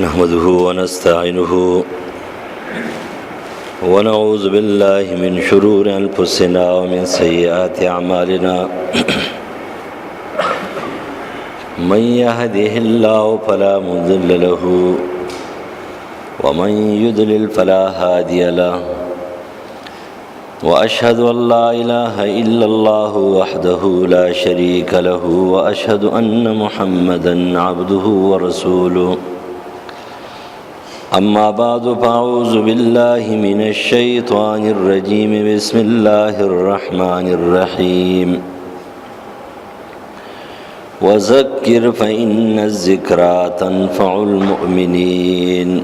نحمده ونستعينه ونعوذ بالله من شرور أنفسنا ومن سيئات أعمالنا من يهده الله فلا مضل له ومن يضلل فلا هادي له وأشهد أن لا إله إلا الله وحده لا شريك له وأشهد أن محمدا عبده ورسوله أما بعد فأعوذ بالله من الشيطان الرجيم بسم الله الرحمن الرحيم وذكر فإن الذكرى تنفع المؤمنين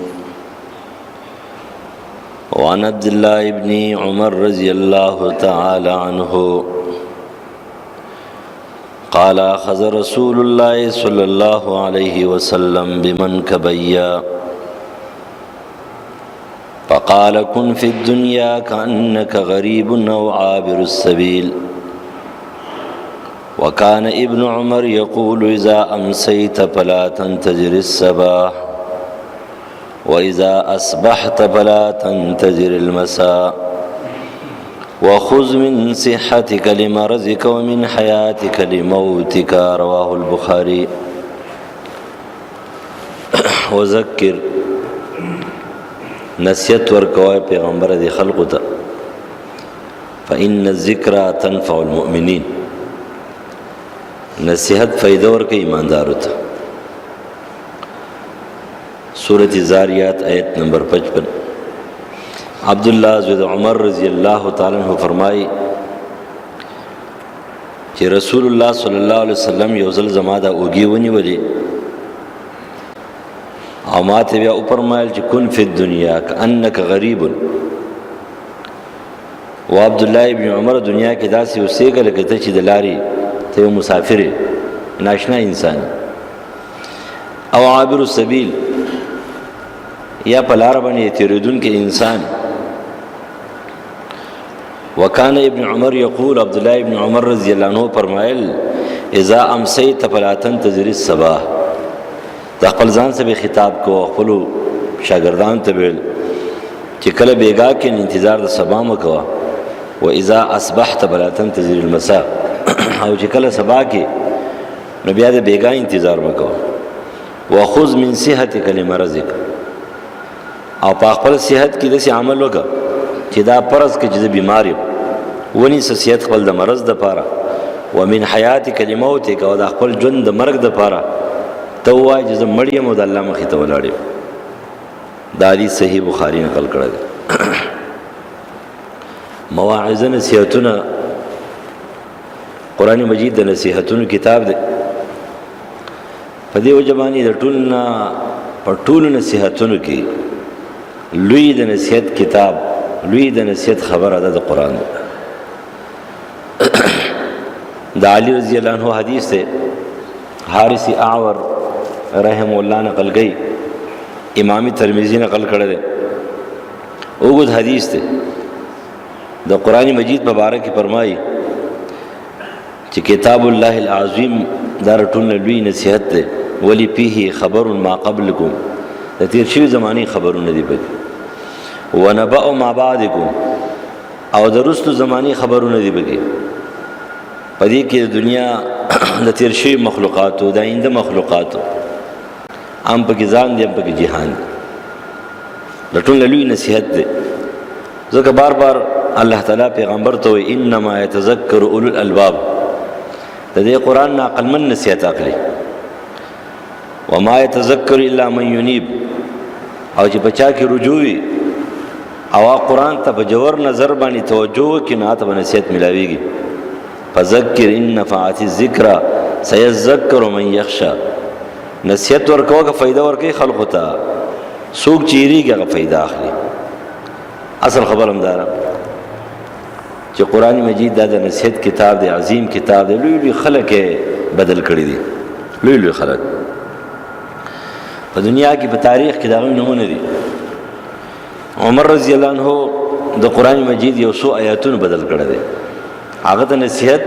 وعن عبد الله بن عمر رضي الله تعالى عنه قال أخذ رسول الله صلى الله عليه وسلم بمنكبي فقال كن في الدنيا كأنك غريب أو عابر السبيل وكان ابن عمر يقول إذا أمسيت فلا تنتظر الصباح وإذا أصبحت فلا تنتظر المساء وخذ من صحتك لمرضك ومن حياتك لموتك رواه البخاري. وذکر نصیحت ورکوای پیغمبر دی خلقو ته فإن الذکرى تنفع المؤمنین، نصیحت فائدہ ورکوي ایماندارو ته. سورۃ زاریات آیت نمبر 55. عبداللہ زید عمر رضی اللہ تعالی عنہ فرمائی چې رسول الله صلی الله علیه وسلم یو ځل زما دا اوږې ونیولې او ما ته بیا وفرمایل چې کن فی الدنیا کأنک غریب. و عبدالله ابن عمر دنیا کې داسې اوسېږه لکه ته چې د لارې ته یو مسافر ناشنا انسان او عابر السبیل یا په لار باندې تیریدونکی انسان. وکان ابن عمر یقول، عبدالله ابن عمر رضی الله عنه فرمایل اذا امسیت فلا تنتظر الصباح. د خپل ځان سره خطاب کو، خپل شاګردان ته ویل چې کله بیګا کې انتظار د سبا مکوه، و اذا اصبحت فلا تنتظر المساء او چې کله سبا کې نو بیا د بیګا انتظار مکوه. وخذ من صحتك لمرضك، او په خپل صحت کې داسې عمل وکړه چې دا فرض کې چې زه بیمار یم ونیسه صحت خپل د مرض دپاره. ومن حیاتک لموتک، او د خپل ژوند د مرګ دپاره ته ووایه چې زه مړ یم او د الله مخې ته ولاړ یم. دا حدیث صحیح بخاري نقل کړی دی. مواعظه نصیحتونه، قرآن مجید د نصیحتونو کتاب دی. په دې وجه باندې د ټول نه په ټولو نصیحتونو کې لوی د نصیحت کتاب، لوی د نصیحت خبره ده د قرآن. د علی رضی الله عنه حدیث ده، حارث اعور رحم الله نقل گئی، امام ترمذی نقل کړی دی. اوږد حدیث ده. د قرآن مجید مبارک فرمایي چې کتاب الله العظیم دا ټول لوی نصیحت ده. ولی فيه خبر ما قبلکم، د تیر شوي زماني خبرونه دي پکې. ونبأ ما بعدکم، او د رستو زماني خبرونه دي پکې. په دې کې د دنیا د تیر شوي مخلوقاتو، د آینده مخلوقاتو هم پکې ځان دي، هم پکې جهان دي. د ټول لوی نصیحت دی. ځکه بار بار الله تعالی پیغمبر ته وایي انما یتذکر اولو الالباب، د دې قرآن نه عقلمن نصیحت اخلي. وما يتذكر الا من ينيب، او چې بچا کې رجوع وي او قرآن ته په جوور نظر باندې توجه وکړي نو ته نصیحت ملاويږي. فذكر ان نفعت الذکر سيذكر من يخشى. نصیحت ورکوه که فائدہ ورکوي خلقو ته، څوک چیریږي هغه فائدہ اخلي. اصل خبر هم دارم چې قرآن مجید دا د نصیحت کتاب دی، عظیم کتاب دی. لوی لوی خلک بدل کړي دي، لوی لوی خلک په دنیا کې، په تاریخ کې دا نمونه دي. عمر رضی الله عنه د قرآن مجید یو څو آیاتونه بدل کړي دي. هغه د نصیحت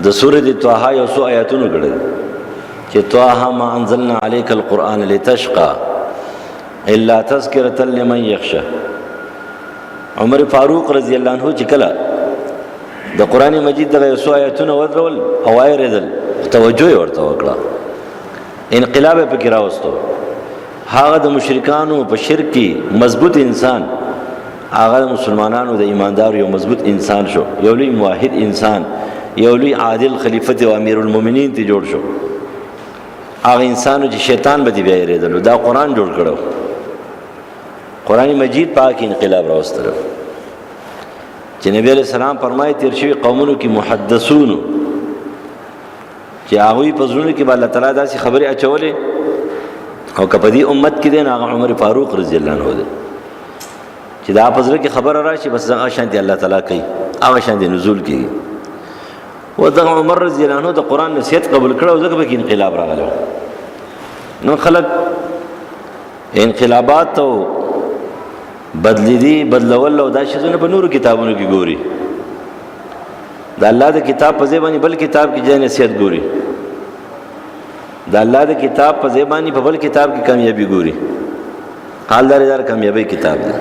د سورۃ طه یو څو آیاتونه کړي چې طه ما انزلنا عليك القرآن لتشقى الا تذکرة لمن یخشى. عمر فاروق رضی الله عنه چې کله د قران مجید دغه یو آیتونه ودرول او ایریدل توجه ورته وکړه، انقلاب پکې راوستو. هغه د مشرکانو په شرک کې مضبوط انسان، هغه مسلمانانو د ایماندارو یو مضبوط انسان شو، یو لوی موحد انسان، یو لوی عادل خلیفۃ او امیر المؤمنین ته جوړ شو. هغه انسانو چې شیطان به دی بیا ایریدل، دا قران جوړ کړو. قران مجید پاک انقلاب راوستل چې نبی علیہ السلام فرمایي تیر شوی قومونو کې محدثون چې هغه په زړه کې الله تعالی داسې خبرې اچولې او کپدی امت کې دین هغه عمر فاروق رضی الله عنه دی چې دا په زړه کې خبر راشي بس هغه شانتي الله تعالی کوي، هغه شانتي نزول کوي. و دا عمر رضی الله عنه د قران نصیحت قبول کړو، ځکه به انقلاب راغلو. نو خلک انقلابات او بدلی دی بدلول او دا شیزونه په نورو کتابونو کې ګوري. د الله د کتاب په ځای باندې بل کتاب کې ځای نصیحت ګوري، د الله د کتاب په ځای باندې په بل کتاب کې کامیابی ګوري. حالدار کامیابی کتاب دی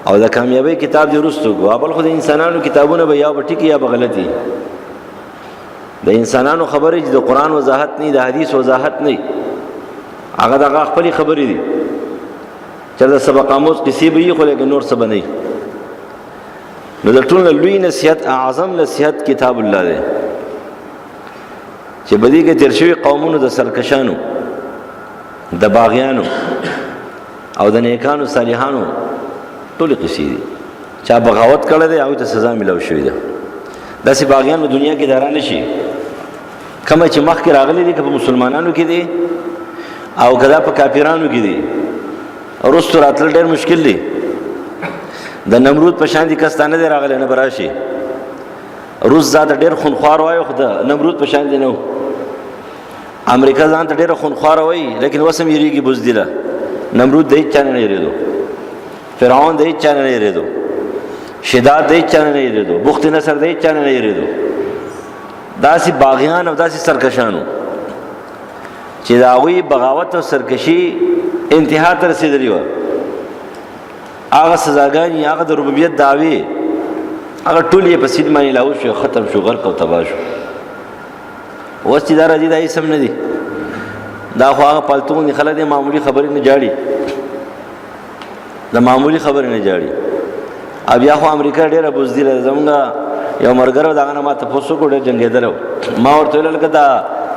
او دا کامیابی کتاب دی رستو ګو بل خو د انسانانو کتابونه به یا ټیک یا به غلطي. د انسانانو خبرې چې د قران وضاحت نه، د حدیث وضاحت نه، هغه د خپل خبرې دي چې د سبق آموز کسی به یې خو لکه نور څه بنئ. نو د ټول لوی نصیحت اعظم نصیحت کتاب الله دی چې بدی کې تیر شوی قومونو د سرکشانو، د باغیانو او د نیکانو صالحانو ټول قصې دي. چا بغاوت کړی دی هغه ته سزا ملو شوې ده. داسې باغیان په دنیا کې دارا نشي. کومه چې مخکې راغلي دي که په مسلمانانو کې دي او کدا په کافرانو کې دي، رستو راتل ډېر مشکل دی. د نمرود په شان دي کستانه دی راغلی نه براشي. روس ذات ډېر خونخوار وایو خو د نمرود په شان دی نه. امریکا ځان ته ډېر خونخوار وایي لیکن وسم یریږي بزدله. نمرود د هیڅ چا نه یریدو، فرعون د هیڅ چا نه یریدو، شداد د هیڅ چا نه یریدو، بخت نصر د هیڅ چا نه یریدو. داسې باغیان او داسې سرکشانو چې د هغوی بغاوت او سرکشي انتها ته رسېدلې وه. هغه سزاګانې، هغه د ربوبیت دعوې، هغه ټول یې په سیند باندې لاهو شو، ختم شو، غرق او تباه شو. اوس چې دا راځي دا هېڅ هم نه دي. دا خو هغه پالتو غوندې خلک دی، معمولي خبرې نه جاړي، د معمولي خبرې نه جاړي. او بیا خو امریکا ډېره بزدله ده. زمونږ یو ملګری د هغه نه ما تپوس وکړو، ډېر جنګېدلی. ما ورته ویل لکه دا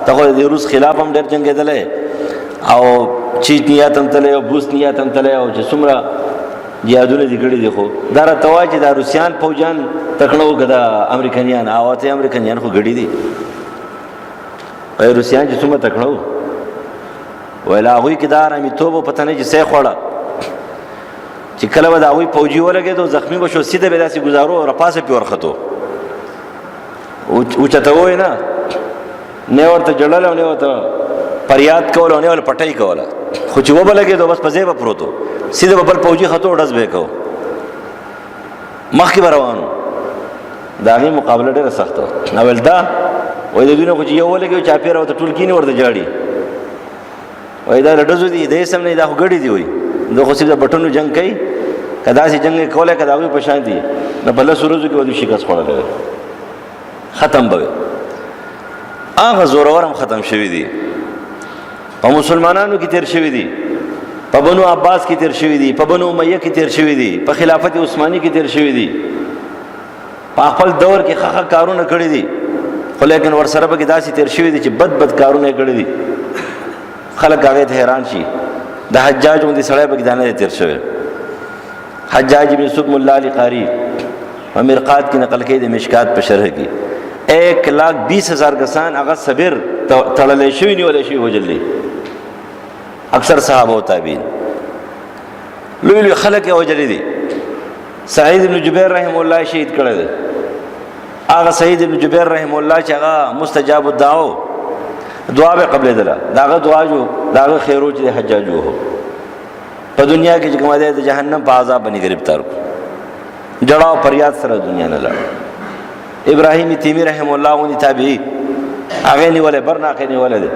ته خو د روس خلاف هم ډېر جنګېدلی او چیچ نیات هم تلی او بوس نیات هم تلی او چې څومره جهادونه دي کړي دي، خو دا راته وایي چې دا روسیان فوجان تکړه وو که دا امریکنیان؟ او ته امریکنیان خو ګډي دي. وایي روسیان چې څومره تکړه وو، ویل هغوی کې دا ارامیتوب او پته نه چې څه خوړه چې کله به د هغوی فوجي ولګېدو زخمي به شو، سیده به داسې ګزارو او رپاسه پې ورختو. اوچته ووایي نه، نه ورته جړل او نه ورته فریاد کول او نه ورته پټۍ کوله، خو چې وبه لګېدو بس په ځای به پروت و، سیده به بل فوجي خطو ډز به یې کو، مخکې به روانو. د هغې مقابله ډېره سخته وه. ویل دا وایي د دوی نه خو چې یو ولګېد چاپېره ورته ټول کینې ورته جاړي. وایي دا له ډزو دي، د هېڅ هم نه دي، دا خو ګډې دي. وایي دا خو صرف د بټنو جنګ کوي، که داسې جنګ یې کولی که د هغوی په شان دي نو په لسو ورځو کې به دوی شکست خوړلی وی، ختم به وي. هغه زورور هم ختم شوي دي، په مسلمانانو کې تیر شوي دي، په بنو عباس کې تیر شوي دي، په بنو امیه کې تیر شوي دي، په خلافت عثماني کې تیر شوي دي، په خپل دور کې ښه کارونه کړي دي، خو لیکن ورسره پکې داسې تیر شوي دي چې بد کارونه یې کړي دي. خلک هغې ته حیران شي. د حجاج غوندې سړی پکې دا نه دی تیر شوی. حجاج ابن یوسف ملا علی قاری په مرقات کې نقل کوي د مشکات په شرح کې 1,20,000 کسان هغه صبر تړلی شوي نیولی شوي وجلي، اکثر صحابه او تابعین لوی لوی خلک یې وجلي دي. سعید ابن جبیر رحم الله شهید کړی دی. هغه سعید ابن جبیر رحم الله چې هغه مستجاب الدعو دعا به قبلېدله، د هغه دعا جو د هغه خیرو چې د حجاج وو په دنیا کې چې کومه دی د جهنم په عذاب باندې گرفتار کړو، جړا او فریاد سره دنیا نه لاړ. ابراهیم تیمی رحم الله غوندې تابعي هغې نیولی، برناقې نیولی دی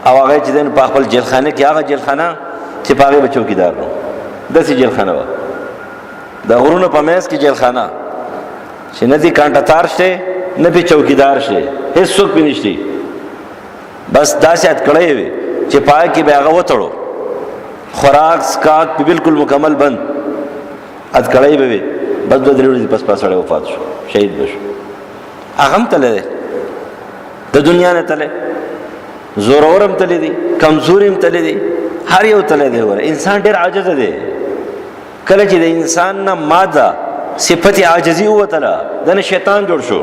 او هغه چې دی په خپل جیلخانه کې، هغه جیلخانه چې په هغې به چوکیدار نو داسې جیلخانه وه د غرونو په منځ کې جیلخانه چې نه دې کانټه تار شته نه پې چوکیدار شته هېڅ څوک پې نشته بس داسې هتکړۍ وې چې په هغه کې به هغه وتړو خوراک سکاک پې بالکل مکمل بند هتکړۍ به وې بس 2-3 ورځې پس سړی وفات شو شهید به شو هغه هم تللی دی د دنیا نه تللی زورور هم تللی دی کمزوري هم تللی دی هر یو تللی دی وره انسان ډېر عاجزه دی کله چې د انسان نه ماده صفت عاجزي ووتله دنه شیطان جوړ شو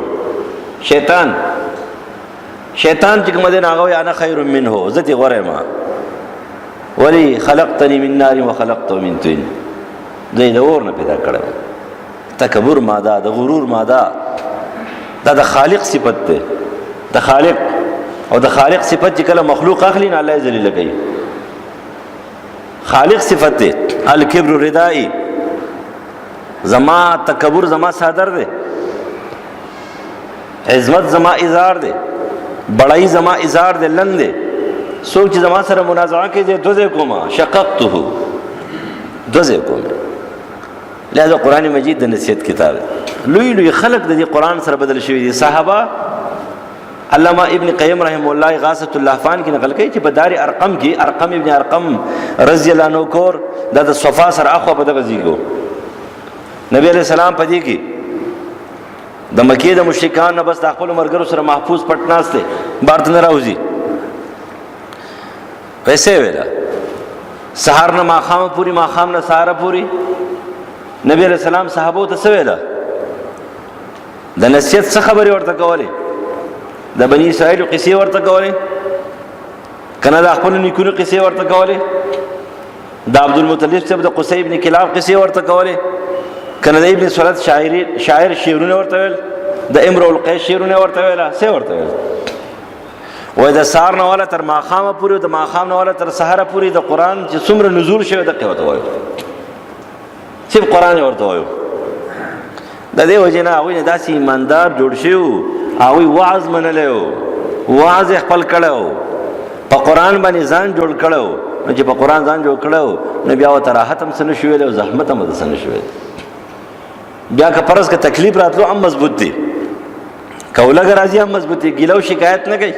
شیطان چې کوم دی نو هغه وایي انا خیر منه زه ترې غوره یم ولې خلقتني من نار وخلقته من طین دوی د اور نه پیدا کړی تکبر ماده د غرور ماده دا د خالق صفت دی د خالق او د خالق صفت چې کله مخلوق اخلي نه الله یې ذلیله کوي خالق صفت دی الکبر ردائی زما تکبر زما صادر دی عظمت زما ازار دی بڑائی زما ازار دی لند دی څوک چې زما سره منازعه کوي زه دوزې کومه شققته دوزې کوم لہذا قرآن مجید د نصیحت کتاب لوی لوی خلق د دې قرآن سره بدل شوي دي صحابه علامہ ابن قیم رحم الله غاثۃ اللهفان کې نقل کوي چې په دار ارقم کې ارقم ابن ارقم رضی الله عنه کور د صفا سره اخو په دغه ځای کو نبی علیہ السلام په دې کې د مکې د مشرکان نه بس د خپل مرګرو سره محفوظ پټ ناشته بارته نه راوځي پیسې ویلا سحر نه ماخام پوری ماخام نه سحر پوری نبی علیہ السلام صحابو ته څه ویلا د نصیحت څه خبرې ورته کولې د بنی اسرائیل قصې ورته کولې کنه د خپل نیکونو قصې ورته کولې د عبد المطلب صاحب د قصي ابن کلاب قصې ورته کولې کنه د ابن سولت شاعر شعرونه ورته ویل د امرؤ القیس شعرونه ورته ویل څه ورته ویل وای د سار نه والا تر ماخامه پورې د ماخام نه والا تر سحر پورې د قران چې څومره نزول شوی د قوت وایو چې قران ورته وایو د دې وجنه هغه نه داسې ایماندار جوړ شو هغه وعظ منلو وعظ خپل کړو په قران باندې ځان جوړ کړو چې په قران ځان جوړ کړو نو بیا و تراحت هم سن شویل او زحمت هم سن شویل بیا که پرز که تکلیف راتلو هم مضبوط دي کولګ راځي هم مضبوط دي ګیلو شکایت نه کوي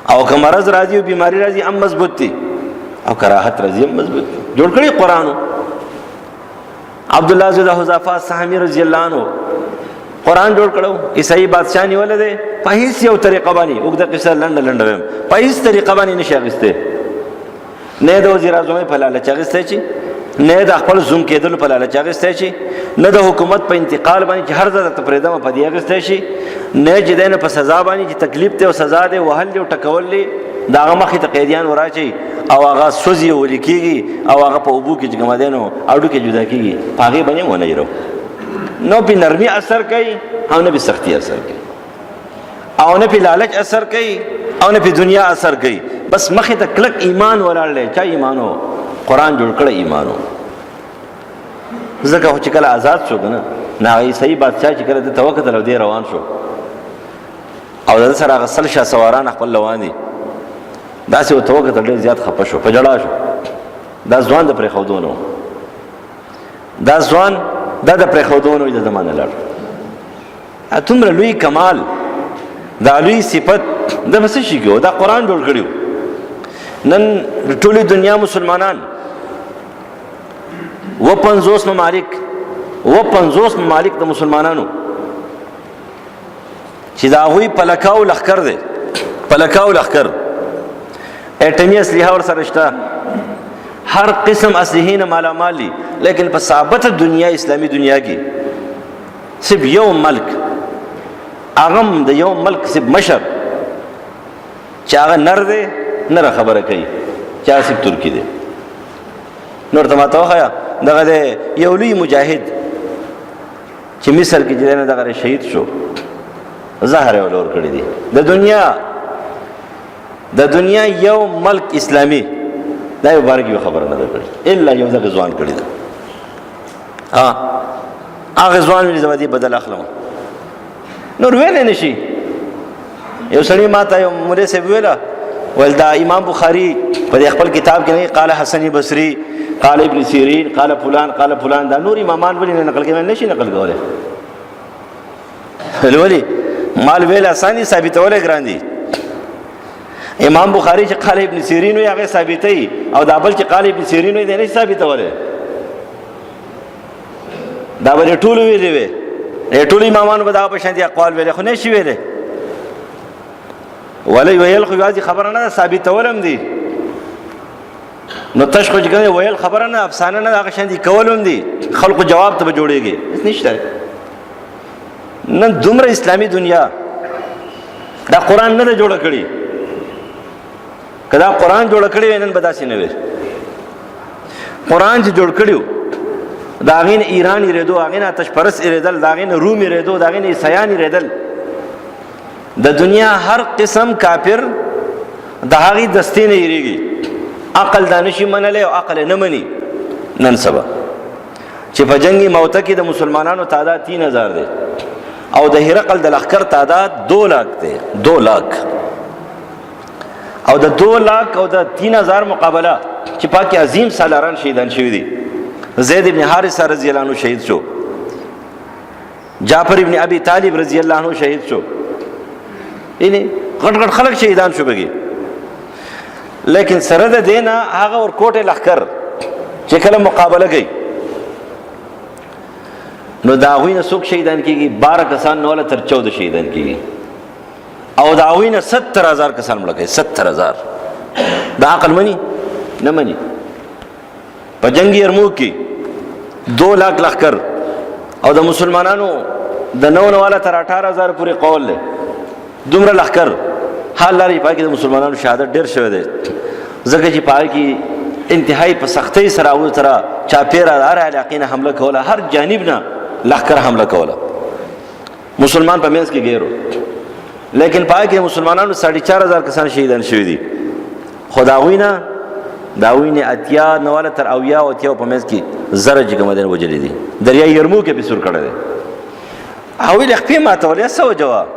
او که مرض راځي او بیماری راځي هم مضبوط دي او کراحت راځي هم مضبوط دي جوړ کړی قران عبد الله زوده حذیفه صحابي رضی الله عنه قران جوړ کړو عیسائی بادشاہ نیول دي په هیڅ یو طریقه باندې وګړه قصه لنډ ویم په هیڅ طریقه باندې نشي اغسته نه د وزیر اعظم په لاله چغسته چی نه د خپل زوم کېدل په لاله چغسته چی نه د حکومت په انتقال باندې چې هر ځای ته پرېدم په دی اغسته شي نه چې دنه په سزا باندې چې تکلیف ته او سزا ده وهل او ټکول دا هغه مخې ته قیدیان وراچي او هغه سوزي ولیکيږي او هغه په ابو کې جګما دینو اډو کې جدا کیږي هغه باندې ونه یرو نو په نرمي اثر کوي او نه په سختي اثر کوي او نه په لالچ اثر کوي او نه په دنیا اثر کوي بس مخې ته کلک ایمان ولاړل چا ایمانو قران جوړ کړ ایمانو زکه چې کله آزاد شو کنه نه صحیح بادشاہ چې کله د توکل له دی روان شو او د سره غسل شاه سواران خپل روان دي دا سه توکل ډېر زیات خپه شو په جړا شو دا ځوان د پرې خودونو دا ځوان دا د پرې خودونو د زمانه لړ اتمره لوی کمال دا لوی صفت د بس شي کو دا قران جوړ کړیو نن ټولې دنیا مسلمانان و 50 ممالک د مسلمانانو چې دا غوي پلکاو لخر دي پلکاو لخر اټمی اسلحه ور سره شته هر قسم اسلحه نه مالا مالی لیکن په ثابت دنیا اسلامی دنیا کې صرف یو ملک اغم د یو ملک صرف مشر چې هغه نر دی نه خبره کوي چې صرف ترکی دی نور ته ماته وایا دغه یو لوی مجاهد چې مصر کې جنه دغه شهید شو زهر ولور کړی دی د دنیا یو ملک اسلامی دا یو بارګي خبره نه ده کړې الا یو ځکه ځوان کړی ده هغه ځوان ویل زما دي بدل اخلم نور ویل نشي یو سړی ماته یو مولوی صاحب ویلا ول دا امام بخاری په خپل کتاب کې نه قال حسن بصری قال ابن سیرین قال فلان دا نور امامان ولې نه نقل کوي؟ نشي نقل کوله. ولې مال ویل اساني ثابتوله ګران دي. امام بخاری چې قال ابن سیرین وي هغه ثابتای او دا بل چې قال ابن سیرین وي نه ثابتوله. دا به ټول ویلې وي ټول امامان به دا په شان دي اقوال ویل خو نه شي ویل. ولې ویل خو واځي خبره نه ثابتولم دي. نو تشخص کوي ویل خبره نه افسانه نه هغه شان دي کولم دي. خلکو جواب ته جوړيږي نشته. نن دومره اسلامی دنیا دا قران نه جوړ کړي. کدا قران جوړ کړي نن بداسي نه وي. قران چې جوړ کړیو داغین ایران یریدو داغین آتش پرس یریدل داغین روم یریدو داغین عیسایان یریدل د دنیا هر قسم کافر د هغه دستې نه یریږي. عقل دانشي منلې او عقل نه مني. نن سبا چې په جنگي موته کې د مسلمانانو تعداد 3000 دی او د هرقل د لخر تعداد 2 लाख دی. 2 लाख او د 2 लाख او د 3000 مقابله چې پاکي عظیم سالاران شهیدان شوی دي. زید ابن حارثه رضی الله عنه شهید شو. جعفر ابن ابي طالب رضی الله عنه شهید شو. یعنی غټ غټ خلک شهیدان شو بګي. لیکن سره د دینه هغه ور کوټه لخر چې کله مقابله کوي نو داوینه څوک شهیدان کیږي 12 کسان نو له تر 14 شهیدان کیږي او داوینه 70000 کسان مړ کړي. 70000 دا عقل مني نه مني. په جنگي یرموک کې 2 लाख لخر او د مسلمانانو د 9 والا تر 18000 پورې قول له دومره لخر حال لري. پاکي د مسلمانانو شهادت ډیر شوی دی ځکه چې پاکي انتهایی په سختۍ سره او سره چاپیره هر علاقې نه حمله کوله هر جانب نه لخر حمله کوله. مسلمان په منځ کې ګیرو لیکن پاکي مسلمانانو 4500 کسان شهیدان شوی دي. خداوینه داوینه اتیا نواله تر اویا او اتیا په منځ کې زره جګمدن وجلې دي. دریا یرموک کې بسور کړه دي او له خپې ماته ولې سو جواب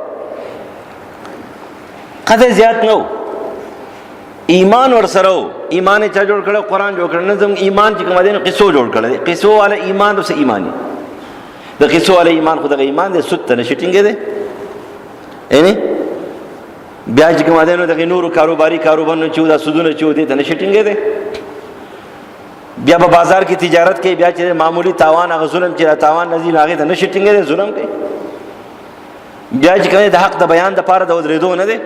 قدر زیات نو ایمان ور سره ایمان چا جوړ کړه قران جوړ کړه نظم ایمان چې کوم دین قصو جوړ کړه قصو والا ایمان اوس ایمانی د قصو والا ایمان خدای ایمان دې سوت نه شټینګ دي یعنی بیا چې کوم دین د نورو کاروباري کاروبارونو چې دا سودونه چې دي ته نه شټینګ دي. بیا په بازار کې تجارت کوي بیا چې معمولی تاوان هغه ظلم چې تاوان نزي هغه ته نه شټینګ دي ظلم کوي. بیا چې کوي د حق د بیان د پاره د ودرېدو نه دي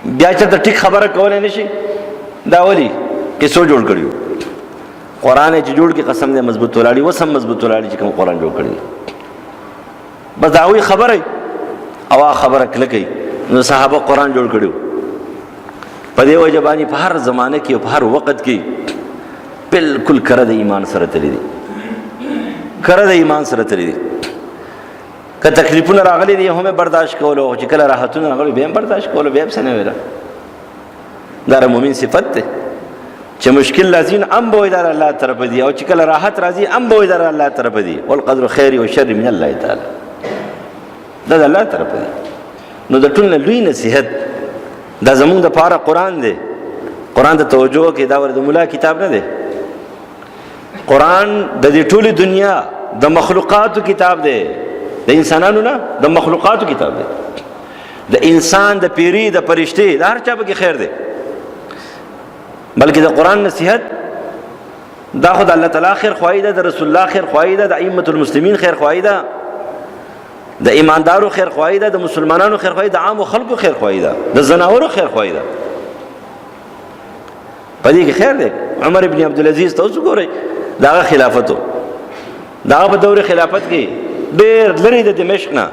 بیا چې د ټیک خبره کولای نشي دا ولي کیسو جوړ کړیو. قران چې جوړ کې قسم دې مضبوط ولاړی وسم مضبوط ولاړی چې کوم قران جوړ کړی بس داوی خبره او خبره کله کوي. نو صحابه قران جوړ کړیو په دې وجه باندې په هر زمانه کې او په هر وخت کې بالکل کړه د ایمان سره تللی دي. کړه د ایمان سره تللی دي. که تکلیفونه راغلي دي هم برداشت کولو چې کله راحتونه راغلي به هم برداشت کولو به څه نه ویل. دا مؤمن صفت ده چې مشکل لازم ام به ادار الله طرف دی او چې کله راحت راځي ام به ادار الله طرف دی. والقدر خیر او شر من الله تعالی دا د الله طرف دی. نو د ټول لوی نصیحت دا زمونږ د پاره قران دی. قران ته توجه کې دا ور د مولا کتاب نه دی. قران د دې ټولي دنیا د مخلوقاتو کتاب دی. د انسانانو نه د مخلوقاتو کتاب دی. د انسان د پیری د پرشتي د هر چا به خیر دی. بلکې د قران نصیحت دا خدای الله تعالی خیر خوایده د رسول الله خیر خوایده د ائمه المسلمین خیر خوایده د ایماندارو خیر خوایده د مسلمانانو خیر خوایده د عام خلکو خیر خوایده د زناورو خیر خوایده پدې کې خیر دی. عمر ابن عبد العزيز تاسو ګورئ دا خلافتو دا په دور خلافت کې ډېر لري د دمشق نه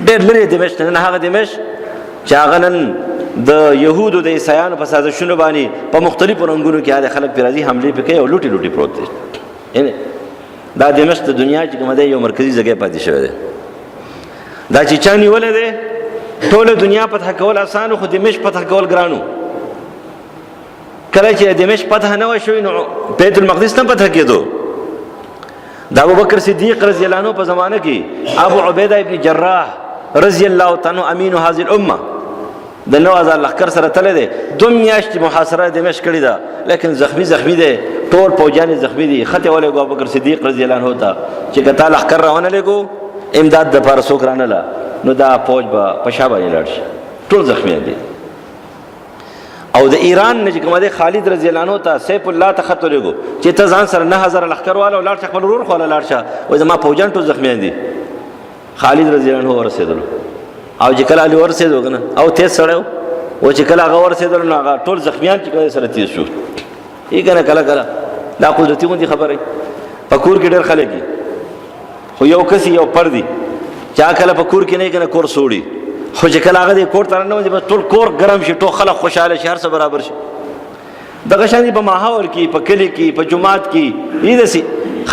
ډېر لري د دمشق نه هغه دمشق چې هغه نن د يهودو د عیسایانو په سازشونو باندې په مختلفو رنگونو کې هغه خلک پیرازي حمله پکې او لوټي لوټي پروت دي. یعنی دا دمشق د دنیا چې کومه یو مرکزی ځای پاتې شوی دی. دا چې چا نیولې ده ټول دنیا فتح کول آسان خو دمشق فتح کول ګرانو. کله چې دمشق فتح نه وشوي نو بیت المقدس نه فتح کېدو. دا ابوبکر صدیق رضی الله عنه په زمانه کې ابو عبیده ابن جراح رضی الله تعالی امین هذه الامه د 9000 لښکر سره تللی دی 2 میاشتې محاصره دمشق کړې ده لیکن زخمی دی ټول پوجان زخمی دي خطه ولګو ابوبکر صدیق رضی الله عنه ته چې کته لښکر راونه لګو امداد د پاره څوک رانه لا نو دا فوج به پښا باندې لاړ شي ټول زخمی دي او د ایران نه چې کوم دی خالد رضی الله عنه ته سیف الله ته خط لګو چې ته ځان سره 9000 لښکر والا لاړ خپل ورور خو لاړ شه او زما فوجان ټول زخمی دي خالد رضی الله عنه ورسېدل او چې کله علی ورسېدو کنه او تیز سره او چې کله هغه ورسېدل نو هغه ټول زخمیان چې سره تیز شو یې کنه کله دا قدرتي غوندي خبره پکور کې ډېر خلک دي خو یو کس یو پردي چا کله پکور کې نه کنه کور سوړي خو چې کله هغه دې کور تر نه وځي ټول کور ګرم شي ټول خلک خوشاله شي هر څه برابر شي دغه شان په ماحول کې په کلی کې په جماعت کې یې دسي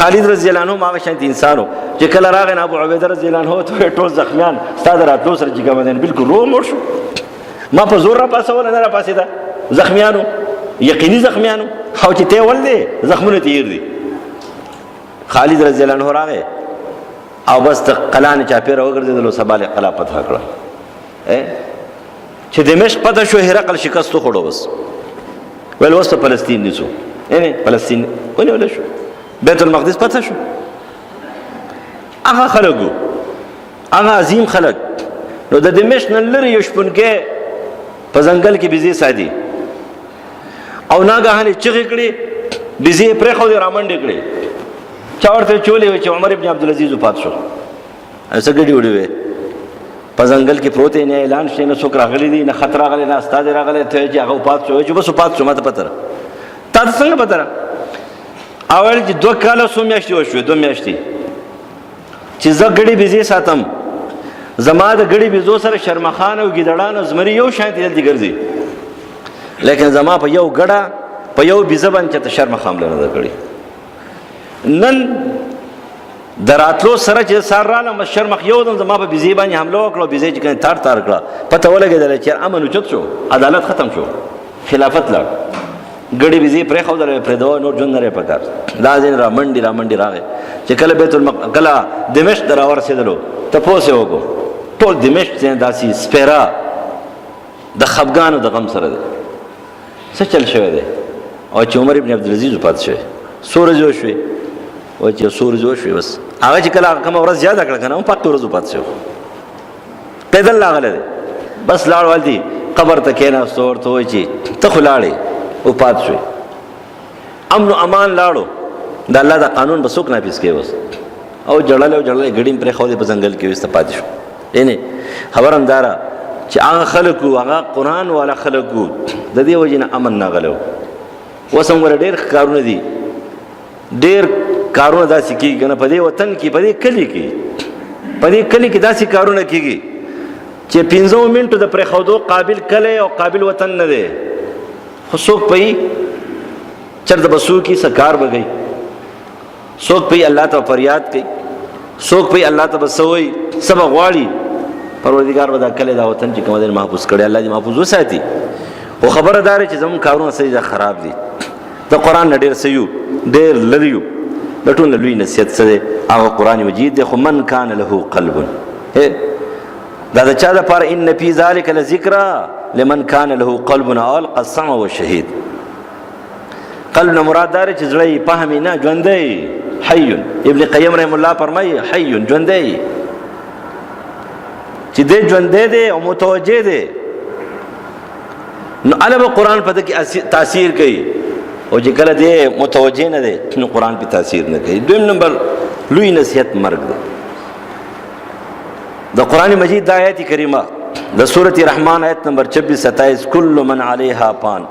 خالد رضی الله عنه هغه شان انسانو چې کله راغی ابو عبیده رضی الله عنه ته ټول زخمیان ستاسو راتلو سره چې کوم بالکل رو مړ شو ما په زور را پاسول نه را پاسې دا زخمیانو یقیني زخمیانو خو چې ته ولې زخمونه تیر دي خالد رضی الله عنه راغی او بس د قلان چاپیره وګرځیدل او سباله قلا فتح کړه چې دمشق پته شو هرقل شکست خوړو بس ول وسط فلسطین نیسو فلسطین ونیول شو بیت المقدس پته شو هغه خلکو هغه عظیم خلک نو د دمشق نن لري یو شپونکې په ځنګل کې بيزي سادي او ناګهانه چغې کړې بيزي پرې خو دې رامنډې کړې چا ورته چولې چې عمر ابن عبد العزيز وفات شو اسه ګډي وړي وې په ځنګل کې پروت نه اعلان شې نه څوک راغلي دي نه خطر راغلي نه استاد راغلي ته چې هغه وفات شو چې بس وفات شو ماته پته تا څنګه پته اول چې 2 کال سو میاشتې وشو 2 میاشتې چې زه ګډي بيزي ساتم زما د ګړي بيزو سره شرمخان او ګډړان او زمري یو شان دي ګرځي لیکن زما په یو ګډه په یو بيزبان چې ته شرمخام لره ګړي نن دراتلو سره چې سارراله شرمخ یو دم زما په بيزي باندې حمله وکړو بيزي چې کنه تار کړه پته ولګیدل چې امن اوچت شو عدالت ختم شو خلافت لاړ ګړي بيزي پرې خو درې پرې دوه نور جون نه پکار دا ځین را منډي راغې چې کله بیت المقدس دمشق دراور سیدلو ته پوسه وګو ټول دمشق څنګه داسي سپیرا د خفګانو د غم سره ده څه چل شوی دی او چې عمر ابن عبد العزيز وفات شوی سورج وشوي او چې سورج وشوي بس هغه چې کله کوم ورځ زیاده کړ کنه په پاتې ورځ وفات شو پیدل لاغله بس لاړ والدي قبر ته کېنا ستور ته وای چې ته خلاړې وفات شوی امن او امان لاړو د الله د قانون به څوک نافذ کوي وس او جړل غړیم پر خو دې په ځنګل کې وست پاتې شو یعنی خبر اندارا چې هغه خلکو هغه قران والا خلکو د دې وجنه امن نه غلو وسم ور ډېر کارونه دي ډېر کارونه داسې کیږي کنه په دې وطن کې په دې کلی کې داسې کارونه کیږي چې 15 منټو د پر خودو قابل کله او قابل وطن نه دی خو څوک پي چرته بسو کی سکار بغي څوک پي الله ته فریاد کوي څوک پي الله ته بسوي سبا غواړي پروردگار ودا کله دا وطن چې کوم دین محفوظ کړي الله دې محفوظ وساتي خو خبردار چې زمون کارونه سړي خراب دي د قران ډېر سيو ډېر لریو د ټول لوی نصیحت سره هغه قران مجید خو من کان له قلب دا د چا د پر ان فی ذلک لذکر لمن کان له قلب او القسم والشهید قلب مراد دار چې زړی په همینا ژوندې حي ابن قیم رحم الله فرمایي حي ژوندې چې دې ژوندې دي او متوجه دي نو علم قرآن په دې کې تاثیر کوي او چې کله دې متوجه نه دي نو قرآن په تاثیر نه کوي دویم نمبر لوی نصیحت مرګ ده د قرآن مجید د آیت کریمه د سورۃ رحمان آیت نمبر 26 27 کل من علیها فان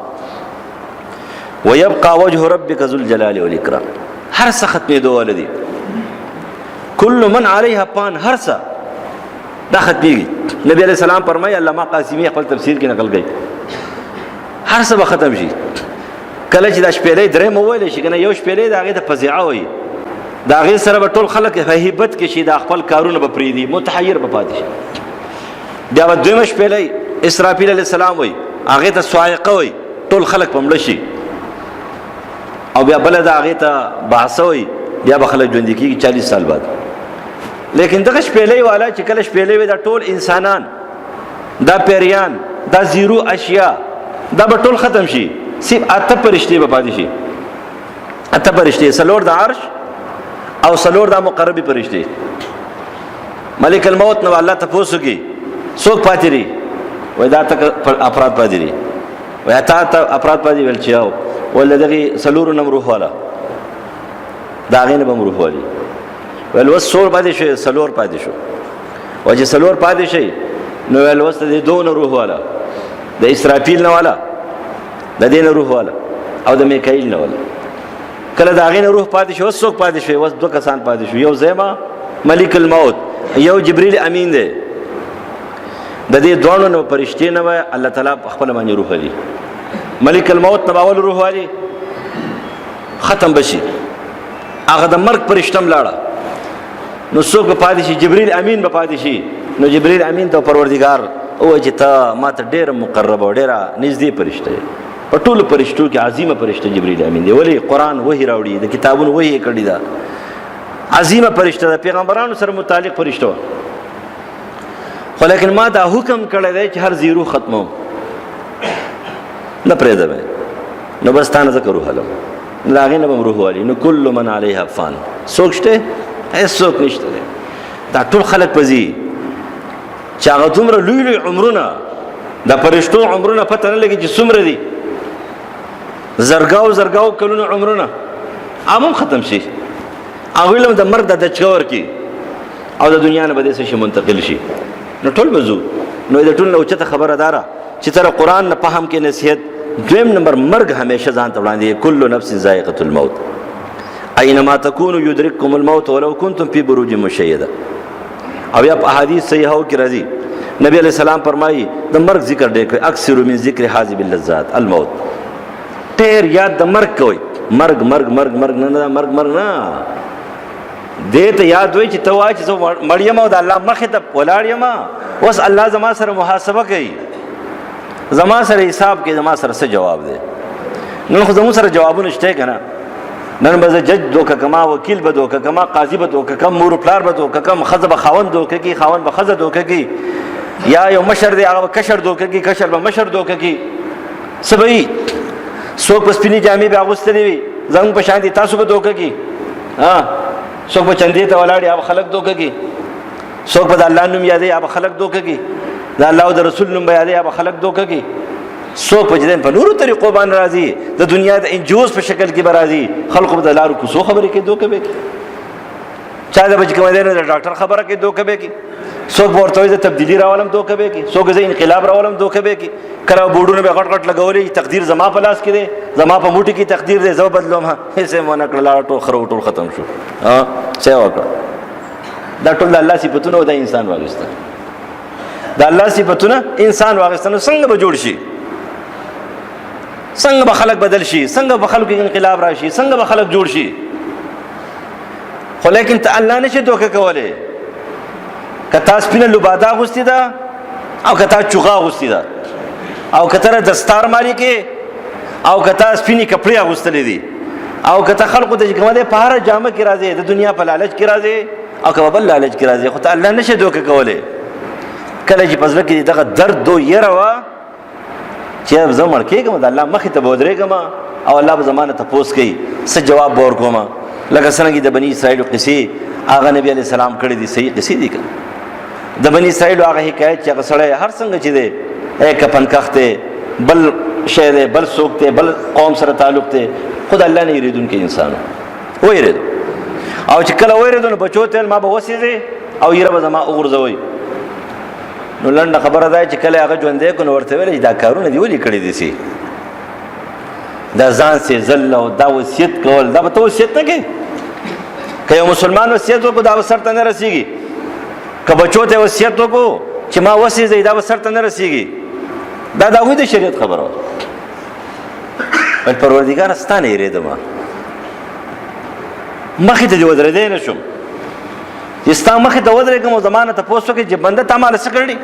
ويبقى وجه ربك ذو الجلال والاکرام هر څه ختمې دوه ولدي کل من علیها فان هر څه دا ختمېږي نبی علیہ السلام فرمایي علامه قاسمی خپل تفسیر کې نقل کړي هر څه به ختم شي کله چې د شپېلې درې موویل شي کنه یو شپېلې د هغه د فزیعه وي د هغه سره به ټول خلک هیبت کې شي د خپل کارونه به پریدي متحیر به پاتې شي بیا به دویمه شپېلې اسرافیل علیه السلام وي هغه ته صاعقه وي ټول خلک په مړه شي او بیا بل د هغه ته باسه وي بیا به خلک ژوند کېږي 40 سال بعد لیکن دغه شپېلې والا چې کله شپېلې وي دا ټول انسانان دا پیریان دا زیرو اشیاء دا به ټول ختم شي، صرف 8 فرشتې به پاتې شي. 8 فرشتې، 4 د عرش او 4 د مقربي فرشتې. ملک الموت نو الله تاسو کې څوک پاتې لري؟ وای دا تک افراد پاتې لري. وای تا افراد پاتې ویل چاو ولدغه 4 نمبر والا دا غینه به مروح والی ول وس 4 پاتې شو، 4 پاتې شو. او چې 4 پاتې شي نو ول وس د 2 روح والا، د اسرافیل نه والا، د دین روح والا او د میکائیل نه والا. کله دا غینه روح پاتې شو، څوک پاتې شو؟ وس 2 کسان پاتې شو. یو زما ملک الموت، یو جبرئیل امین دی. د دې دوانو نو فرشتي نه وای الله تعالی خپل باندې روح لري. ملک الموت نه اول روح والی ختم بشي، هغه د مرګ فرشتم لاړه نو څوک پاتې شي؟ جبرئیل امین به پاتې شي. نو جبرئیل امین ته پروردگار او چې ته ما ته ډېر مقرب او ډېر نږدې فرشته په ټولو فرشتو کې عظیمه فرشته جبرئیل امین دی. ولی قرآن وحی راوړي، د کتابونو وحی کړي دا عظیمه فرشته ده، پیغمبرانو سره متعلق فرشته. خو لیکن ما دا حکم کړی دی چې هر زیرو ختمو نه پرېږدم، نو بس تا نه ذکر روح علم د هغې نه به م روح والي. نو کل من علیها فان، څوک شته؟ هېڅوک نشته دی. دا ټول خلک به ځي چې هغه دومره لوی لوی عمرونه د فرشتو عمرونه پته نه لګي چې څومره دي، زرګاو زرګاو کلونه عمرونه هغه هم ختم شي. هغوی له د مرګ د دچکه ورکړي او د دنیا نه به داسې شي منتقل شي. نو ټول به ځو. نو د ټول نه اوچته خبره داره چې تر قرآن نه فهم کې نصیحت. دویم نمبر مرګ همیشه ځان ته وړاندې، کل نفس ذائقة الموت اینما تکونوا یدرککم الموت ولو کنتم فی بروج مشیده. او یا په احادیث صحیحو کې راځي نبی علیہ السلام فرمایي د مرګ ذکر ډېر کوي، اکثر من ذکر حاذب اللذات الموت. ډېر یاد د مرګ کوي. مرګ مرګ مرګ مرګ نه، مرګ مرګ نه، دې ته یاد وای چې ته وای چې زه مړ یم او د الله مخې ته ولاړ یم، اوس الله زما سره محاسبه کوي، زما سره حساب کوي، زما سره څه جواب دی. نن خو زموږ سره جوابونه شته که نه؟ نن به زه جج دوکه کما، وکیل به دوکه کما، قاضي به دوکه کم، مور پلار به دوکه کم، ښځه به خاوند دوکه کي، خاوند به ښځه دوکه کي، یا یو مشر دی هغه به کشر دوکه کي، کشر به مشر دوکه کي. څه به وي؟ څوک به سپینې جامې به اغوستلې وي زموږ په شان دي، تاسو به دوکه کي. څوک به چندې ته ولاړ هغه خلک دوکه کي، څوک به د الله نوم یادوي هغه خلک دوکه کي، د الله او د رسول نوم به یادوي هغه خلک دوکه کي. څوک په جدن په نورو طریقو باندې راځي، د دنیا د انجوز په شکل کې به راځي، خلقو به د لارو کوڅو خبرې کوي، دوکه به کوي. چا د بچ کوم دی نه د ډاکټر خبره کوي، دوکه به کوي. څوک به ورته وایي زه تبدیلي راولم، دوکه به کوي. څوک زه انقلاب راولم، دوکه به کوي. کله بورډونه به غټ غټ لګولي، تقدیر زما په لاس کې دی، زما په موټي کې تقدیر دی، زه بدلوم. هیڅ یې ونه کړل، ټول خره ټول ختم شو. څه وکړه؟ دا ټول د الله صفتونه او د انسان واغېستل. د الله صفتونه انسان واغېستل، نو څنګه به جوړ شي؟ څنګه به خلک بدل شي؟ څنګه به خلکو کې انقلاب راشي؟ څنګه به خلک جوړ شي؟ خو لیکن ته الله نشي دوکه کولی. که تا سپینه لباده اغوستې ده او که تا چوغه اغوستې ده او که ته دستار مالي کې او که تا سپینې کپړې اغوستلې دي او که ته خلقو ته چې کومه دی په هره جامه کې راځې، د دنیا په لالچ کې راځې او که په بل لالچ کې راځې، خو ته الله نشي دوکه کولی. کله چې په زړه کې دغه درد و یره وه چې زه مړ کېږم، د الله مخې ته به ودرېږم او الله به زما نه تپوس کوي، څه جواب به ورکوم. لکه څرنګه د بني اسرائیلو قصې هغه نبي علیه السلام کړي دي، صحیح قصې دي که د بني اسرائیلو هغه حکایت چې هغه سړی هر څنګه چې دی کفن کښ دی، بل شی دی، بل څوک دی، بل قوم سره تعلق دی، خو د الله نه یېرېدونکی انسان ویرېدو. او چې کله ویرېدو نو بچو ته ما به وسېځې او یره به زما وغورځوئ. نو لنډه خبره دا چې کله هغه ژوندی کړو نو ورته ویل چې دا کارونه دې ولې کړي دي سي، دا ځان سې ذل او دا وصیت کول، دا به ته وصیت نه کوې. که یو مسلمان وصیت وکړو دا به سر ته نه رسېږي، که بچو ته وصیت وکړو چې ما وسېځئ دا به سر ته نه رسېږي. دا د هغوی د شریعت خبره وه. پروردګاره ستا نه یېرېدم، مخې ته دې ودرېدی نه شم چې ستا مخې ته ودرېږم او زما نه تپوس وکړې چې بنده تا ماله څه کړي.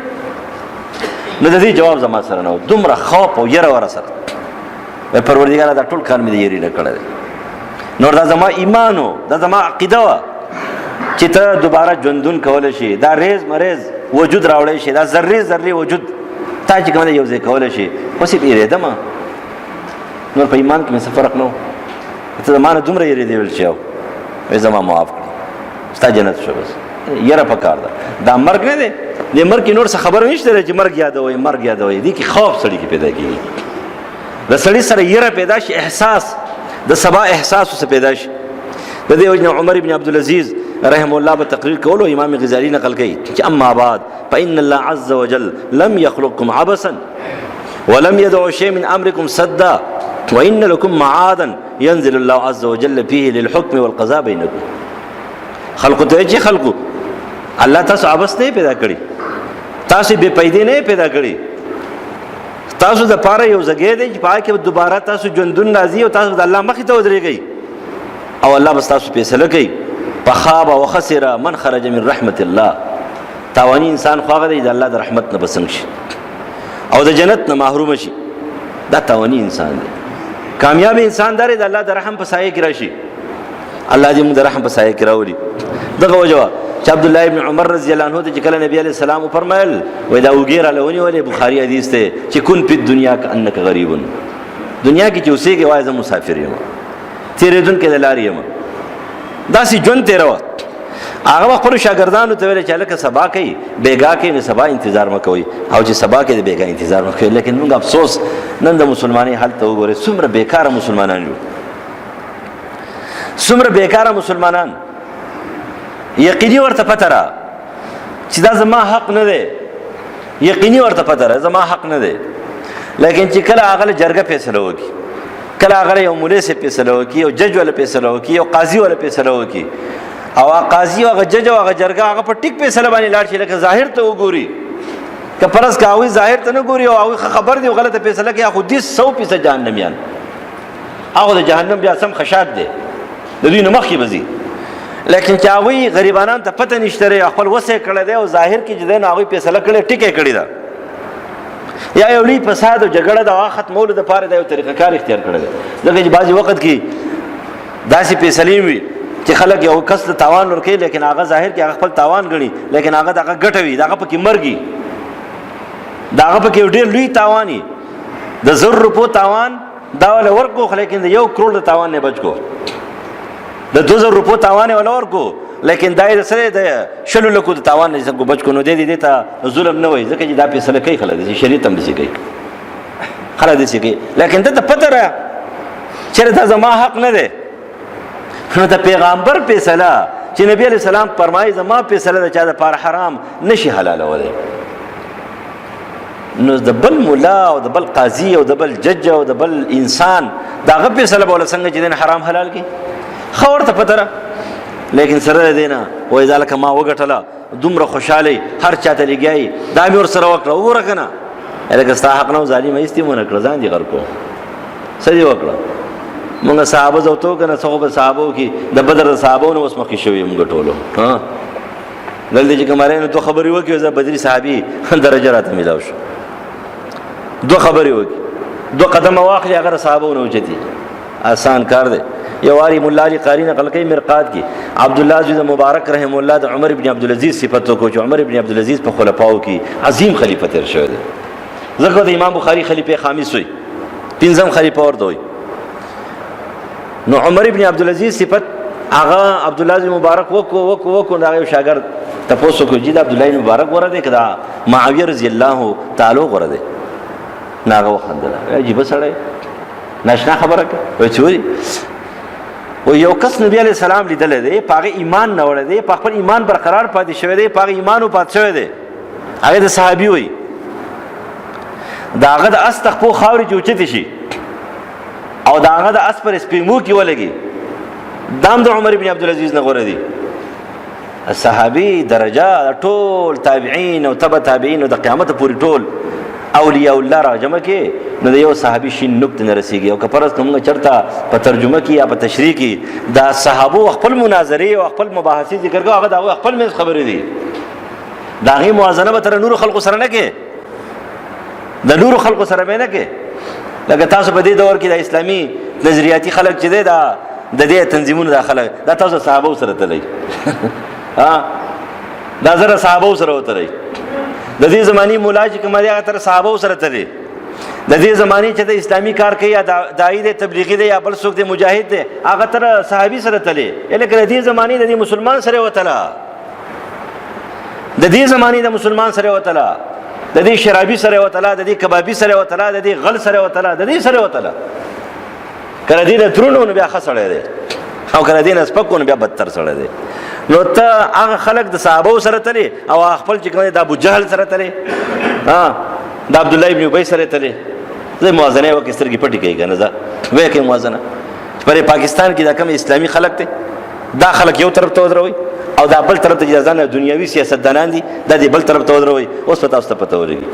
نو د دې جواب زما سره نه و، دومره خوف او یره وره سره. پروردګاره دا ټول کار مې د یېرې نه کړی دی. نور دا زما ایمان و، دا زما عقیده وه چې ته دوباره ژوندون کولی شي، دا ریز مریز وجود راوړی شي، دا ذرې ذرې وجود تا چې کوم یو ځای کولای شي اوس یې یریدم نور په ایمان کې مې څه فرق نه و ته زمانه دومره یریدل چې وې زما معاف کړي ستا جنت شو بس یره پکار دا مرګ نه دی د مرګ کې نور څه خبر نشته چې مرګ یادوي دي کې خوف سړی کې پیدا کیږي د سړی سره یره پیدا شي احساس د سبا احساس وسه پیدا شي د دې وجه عمر ابن عبد العزيز رحم الله په تقریر کولو امام غزالی نقل کوي چې اما بعد فإن الله عز وجل لم يخلقكم عبثا ولم يدع شيء من امركم سدا وإن لكم معادا ينزل الله عز وجل فيه للحكم والقضاء بينكم خلق ته چې خلقو الله تاسو عبث نه پیدا کړی تاسو به پیدا نه پیدا کړی تاسو د پاره یو ځای دی چې پای کې دوباره تاسو ژوندون راځي او تاسو د الله مخې ته ودرېږئ او الله بس تاسو فیصله کوي فخاب وخسر من خرج من رحمت الله تاوانی انسان خو هغه دی د الله د رحمت نه بسنګ شي او د جنت نه محروم شي دا تاوانی انسان دی کامیاب انسان دی د الله د رحم په سایه کې راشي الله دې موږ د رحم په سایه کې راولي دغه وجوه چې عبد الله ابن عمر رضی الله عنه چې کله نبی علیہ السلام فرمایل وای دا وګیره لونی ولې بخاری حدیث ته چې کن په دنیا کانک غریب دنیا کې چې اوسېږي وای زه مسافر یم تیرېدون کې د لارې یم داسې ژوند تیرو هغه خپل شاګردانو ته ویل چې لکه سبا کوي بیګا کې نه سبا انتظار مکوئ او چې سبا کې د بیګا انتظار مکوئ لیکن موږ افسوس نن د مسلمانۍ حالت ته وګورئ څومره بیکاره مسلمانان یو څومره بیکاره مسلمانان یقیني ورته پته را چې دا زما حق نه دی یقیني ورته پته را زما حق نه دی لیکن چې کله هغه جرګه فیصله وکړي کله هغه یو مولوی سي فیصله وکړي او جج ولا فیصله وکړي او قاضي ولا فیصله وکړي او قاضي او جج او جرګه هغه په ټیک فیصله باندې لاړ شي لکه ظاهر ته وګوري که پرس کاوي ظاهر ته نه ګوري او هغه خبر دی غلطه فیصله کوي خو دې 100% جهنميان هغه د جهنم بیا سم خشات دی د دوی نه مخکې بزي لیکن چاوي غریبانان ته پته نشته خپل وسه کړه دی او ظاهر کې جده نه هغه فیصله کړي ټیکه کړي دا یا یو لوی فساد او جګړه د ختمولو د پاره د یو طریقه کار اختیار کړی دی لکه بعضی وخت کې داسې فیصلې وي چې خلک یو کس ته تاوان ورکوي لیکن هغه ظاهر کې هغه خپل تاوان غني لیکن هغه دغه ګټوي دغه پکې مرګي دغه پکې ډېر لوی تاواني د 100 روپو تاوان دا ول ورکو لیکن د 1 کروڑ د تاوان نه بچ کو د 2000 روپو تاوان ول ورکو لیکن دای سره د شلو لکو د تاوان نه څنګه بچ کو نو دې ته ظلم نه وای ځکه چې دا فیصله کوي خلک د شریعت هم دي کوي خلک دي کوي لیکن ته پته را چې دا زما حق نه دی نو د پیغمبر فیصله چې نبی علیہ السلام فرمایي زما فیصله د چا د پاره حرام نشي حلال وله نو د بل مولا او د بل قاضي او د بل جج او د بل انسان داغه فیصله بوله څنګه چې دین حرام حلال کی خور ته پته را لیکن سره دینا وای ځکه ما وګټله دومره خوشاله هر چاته لګیای دا مې ور سره وکړه وګوره کنه الګ ستا حق نو ظالم ایستمونه کړ ځان دي غر کو سړي وکړه موږ صحابه زوتو کنه صحابه صحابو کې د بدر صحابو نو وسمخې شوی موږ ټولو ها دلته چې کومره نو تو خبري وکي زه بدري صحابي درجه راته ملاو شو دو خبري وکي دو قدم واخلي هغه صحابو نو چتي آسان کار دی یواری مولا علی قاری نقل کوي مرقات کې عبد الله عزیز مبارک رحم الله د عمر ابن عبد العزيز صفاتو کو چې عمر ابن عبد العزيز په خلفاو کې عظیم خلیفہ تر شوی دی ځکه د امام بخاری خلیفہ خامس وي پنځم خلیفہ ورته وي نو عمر ابن عبد العزيز صفت هغه عبد الله عزیز مبارک وکو دا یو شاګرد تاسو کو چې د عبد الله مبارک ورته دی کدا معاویه رضی الله تعالی ورته دی ناغه وخندله عجیب سره ناشنا خبره کوي چې و یو کس نبی علیہ السلام لیدل دی پاغه ایمان نه وړ دی په خپل ایمان برقرار پاتې شوی دی پاغه ایمان او پات شوی دی هغه د صحابي وي داغه د استخپو خاوري جوچته شي او داغه د اس پر سپینګو کې ولګي دام د عمر ابن عبد العزيز نه غوړه دي الصحابي درجه ټول تابعین او تبع تابعین او د قیامت پورې ټول اولیاء الله را جمع کې نو یو صحابي شین نقطه نه رسیږي او کفرس کومه چرته په ترجمه کې یا په تشریح کې دا صحابو خپل مناظره او خپل مباحثه ذکر کوي هغه دا خپل مې خبرې دي دا غي موازنه به تر نور خلق سره نه کې د نور خلق سره به نه کې لکه تاسو په دې دور کې د اسلامي نظریاتي خلک چې دا د دې تنظیمونو داخله دا تاسو صحابو سره تللی ها دا زره صحابو سره وتلی د دې زمانی مولا چې کوم دی هغه تر صحابه سره تللی، د دې زمانی چې د اسلامي کار کوي یا داعی دی تبلیغي دی یا بل څوک دی مجاهد دی هغه تر صحابي سره تللی، لکه د دې زمانی د دې مسلمان سره وتله، د دې زمانی د مسلمان سره وتله، د دې شرابي سره وتله، د دې کبابي سره وتله، د دې غل سره وتله، د دې سره وتله. کله دې نه ترونو بیا خسړې دی او کله دې نه سپکونه بیا بدتر سره دی. نو ته هغه خلک د صحابه سره تللی او خپل چې کوم د ابو جهل سره تللی، د عبد الله ابن ابي سره تللی. زه موازنه وکړم سترګې پټې کوي کنه زه وې کې موازنه پر پاکستان کې دا کوم اسلامي خلک دي دا خلک یو طرف ته ودروي او دا بل طرف ته ځان دنیوي سیاستدانان دي دا دی بل طرف ته ودروي. اوس پتا اوس ته پته ورګي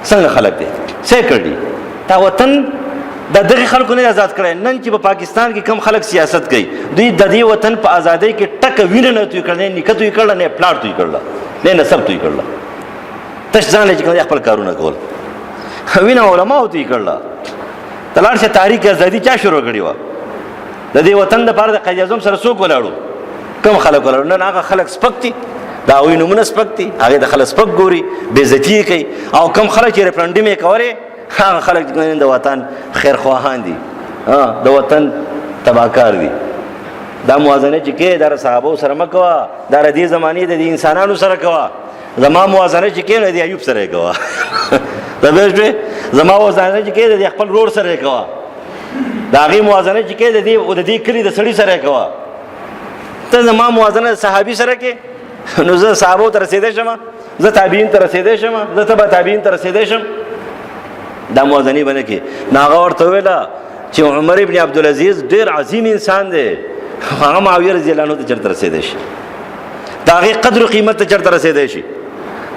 څنګه خلک دي څه کړی تا وطن د دغه خلکو نه آزاد کړي. نن چې په پاکستان کې کم خلک سیاست کوي دوی د دې وطن په ازادۍ کې ټک وینه نه توي کړي، نه کتوي کړل، نه پلاټ توي کړل، نه نسب توي کړل، تش ځان چې خپل کارونه کول وینه علماء توي کړل. تلار شه تاریخ ازادي چا شروع کړی و د دې وطن د پاره د قائد اعظم سره څوک ولاړو کم خلک ولاړو. نن هغه خلک سپکتي دا وی نمونه سپکتي هغه د خلک سپک ګوري بے عزتی کوي او کم خلک چې ریفرنډم یې کوي هغه خلک د وطن خیرخواهان دي د وطن تباکار دي. دا موازنه چې کې در صحابه سره مکوا دا د دې زمانه د انسانانو سره کوا زما موازنه چې کې د ایوب سره کوا دا به زما موازنه چې کې د خپل رور سره کوا دا غي موازنه چې کې د دې کلی د سړی سره کوا ته زما موازنه صحابي سره کې نو زه صحابه تر رسیدې شم زه تابعین تر رسیدې شم زه تبع تابعین تر رسیدې شم دا موازنه باندې کې ناغه ورته ویلا چې عمر ابن عبدالعزیز ډیر عظیم انسان دی هغه معاویه رضی الله عنه ته چرته رسیدې شي دا غي قدر او قیمت ته چرته رسیدې شي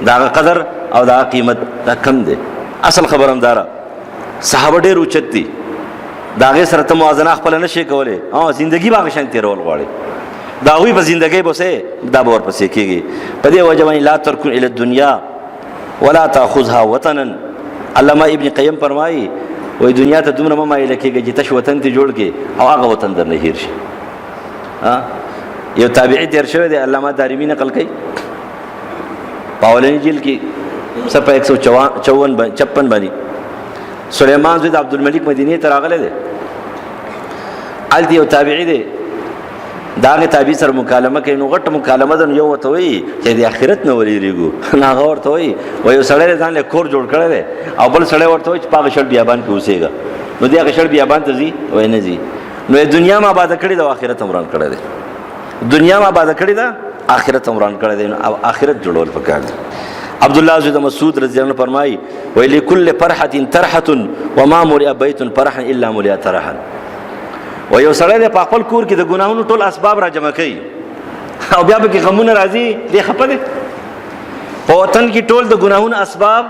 دا قدر او دا قیمت دا کم دی. اصل خبرم دارا صحابه ډیر اوچت دي دا غي سره ته موازنه خپل نشي کولای ژوندۍ باغ شان تیرول غواړي دا وی په ژوندۍ بوسه دا باور پسې کیږي په دې وجه باندې لا ترکن الى الدنيا ولا تاخذها وطنا. علامه ابن قیم فرمایي وای دنیا ته دومره مایل کېږي چې تش وطن ته جوړ کې او هغه وطن در نه هیر شي. یو تابعی تیر شوی دی علامه دارمی نقل کوي پاولنی جیل کې صفحه 156 باندې سليمان زید عبدالملک مدینه ته راغلی دی الته یو تابعی دی داغه تابع سره مکالمه کوي نو غټ مکالمه ده یو ته وي چې د آخرت نه ولېږو هغه ورته وي و یو سړی ځان له کور جوړ کړی دی او بل سړی ورته وي چې پاغه شړ بیابان کې اوسېږي نو دی هغه شړ بیابان ته ځي وای نه ځي نو دنیا ما آباد کړی د آخرت عمران کړی دی دنیا ما آباد کړی دا آخرت عمران کړی دی او آخرت جوړول پکار دی. عبد الله بن مسعود رضی الله عنه فرمایي وای لكل فرحه ترحه وما ملئ بيت فرحا الا ملئ ترحا. و یو سړی د خپل کور کې د ګناهونو ټول اسباب را جمع کوي او بیا به کې غمونه راځي دی خپه دی په وطن کې ټول د ګناهونو اسباب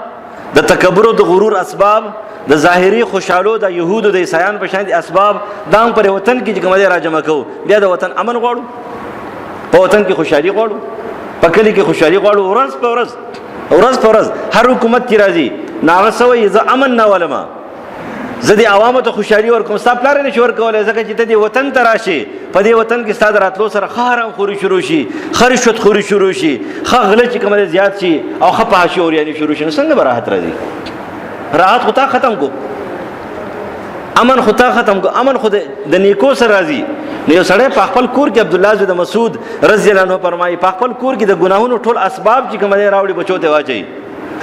د تکبر او د غرور اسباب د ظاهري خوشحالو د يهودو د عیسایان په شان دي اسباب دا پر وطن کې کوم دی را جمع کوو بیا د وطن امن غواړو په وطن کې خوشحالي غواړو په کلی کې خوشحالي غواړو ورځ په ورځ هر حکومت کې راځي ناغه سوې ز امن نه ولما زه د عوامو ته خوشحالي ورکوم ستا پلار نه شي ورکولی ځکه چې ته دې وطن ته راشې په دې وطن کې ستا د راتلو سره ښه حرام خوري شروع شي ښه رشوتخوري شروع شي ښه غله چې کوم دی زیات شي او ښه فحاشي اوریاني شروع شي نو څنګه به راحت راځي راحت خو تا ختم کو امن خو تا ختم کو امن خو د نیکو سره راځي نو یو سړی په خپل کور کې عبد الله بن مسعود رضی الله عنه فرمایي په خپل کور کې د ګناهونو ټول اسباب چې کوم دی راوړي بچو ته واچوي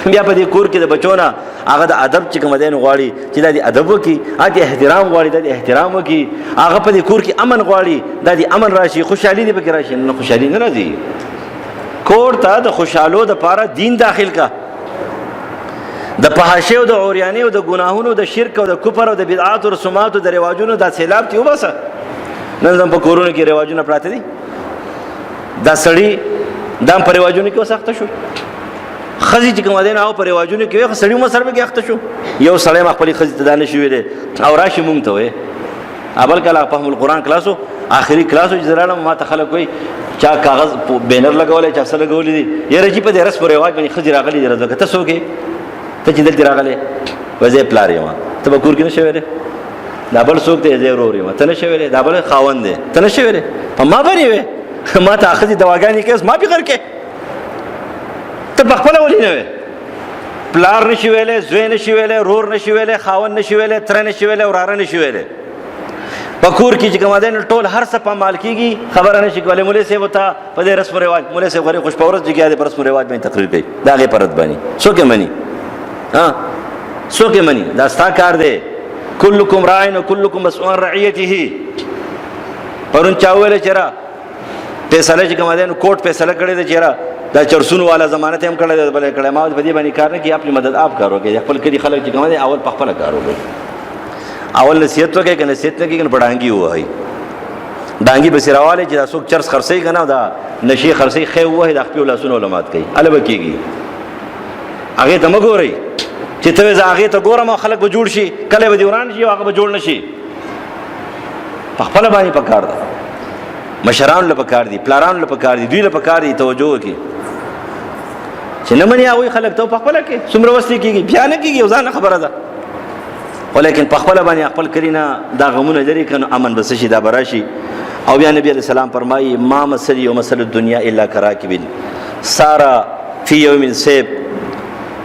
بیا په دې کور کې د بچونه هغه د ادب چې کوم دی غواړي چې د ادب وکي اته احترام غواړي د احترام وکي هغه په دې کور کې امن غواړي د امن راشي خوشحالي دې پکې راشي نو خوشحالي نه راځي کور ته د خوشحالو د پاره دین داخل کا د فحاشۍ او د عریانۍ او د ګناهونو د شرک او د کفر او د بدعات او رسومات او د رواجونو د سیلاب ته وباسه نن زم په کورونو کې رواجونه پراته دي دا سړی دا په رواجونو کې وسخت شو خزي چې کوم دین او پر رواجونو کې یو سړی مو سره کې اخته شو یو سړی خپل خزي ته دانه شوې ده او راشي مونږ ته وې اول کله فهم القرآن کلاسو آخري کلاسو جزرانه ما ته خلک وې چا کاغذ بینر لګولې چا سره لګولې دي یره چې په دې رس پر رواج باندې خزي راغلي دي راځه ته سوګي ته چې دلته راغلې وځي پلار یم ته به کور کې نشوي ده دا بل څوک ته زه ورور یم ته نشوي ده دا بل خاوند ده ته نشوي ده په ما باندې وې ما ته اخذي دواګانی کیس ما به غر کې ته په خپله ولې نه وې؟ پلار نشي ویلی، زوی نشي ویلی، رور نشي ویلی، خاوند نشي ویلی، تره نشي ویلی، وراره نشي ویلی. په کور کې چې کوم دی نو ټول هر څه پامال کېږي، خبره نشي کولی. مولوي صاحب ته په دې رسم و رواج، مولوي صاحب غریب خوش په ورځ جګیا دی په رسم و رواج باندې تقریر کوي، د هغې په رد باندې څوک یې مني؟ څوک یې مني؟ دا ستا کار دی. کلکم راعن و کلکم مسؤول عن رعیته. پرون چا وویل چې را فیصله چې کوم دی نو کوټ فیصله کړې ده چې را دا چرسونو والا ضمانت هم کړی دی، بلې کړی. ما په دې باندې کار نه کړي، خپل مدد آپ کار وکړي. خپل کلي خلک چې کوم دی اول په خپله کار وکړي، اول نصیحت وکړي. که نصیحت نه کړي که په ډانګي ووهئ، ډانګي پسې راوالی چې دا څوک چرس خرڅوي که نه دا نشې خرڅوي، ښې ووهئ د خپلو لاسونه ولمات کوي، هله به کېږي. هغې ته مه ګورئ چې ته زه هغې ته ګورم او خلک به جوړ شي، کلی به دې وران شي او هغه به جوړ نه شي. په خپله باندې پکار ده، مشرانو له پکار دي، پلارانو له پکار دي، دوی له پکار دي توجه وکړي چې نه مني هغوی خلک ته په خپله کې څومره وسلې کېږي، بیا نه کېږي، یو ځانه خبره ده. ولیکن په خپله باندې خپل کلي نه دا غمونه لرې کړه نو امن به څه شي، دا به راشي. او بیا نبي علیه السلام فرمایي ما مثلي و مثل الدنیا الا کراکب ساره فی یوم سیب.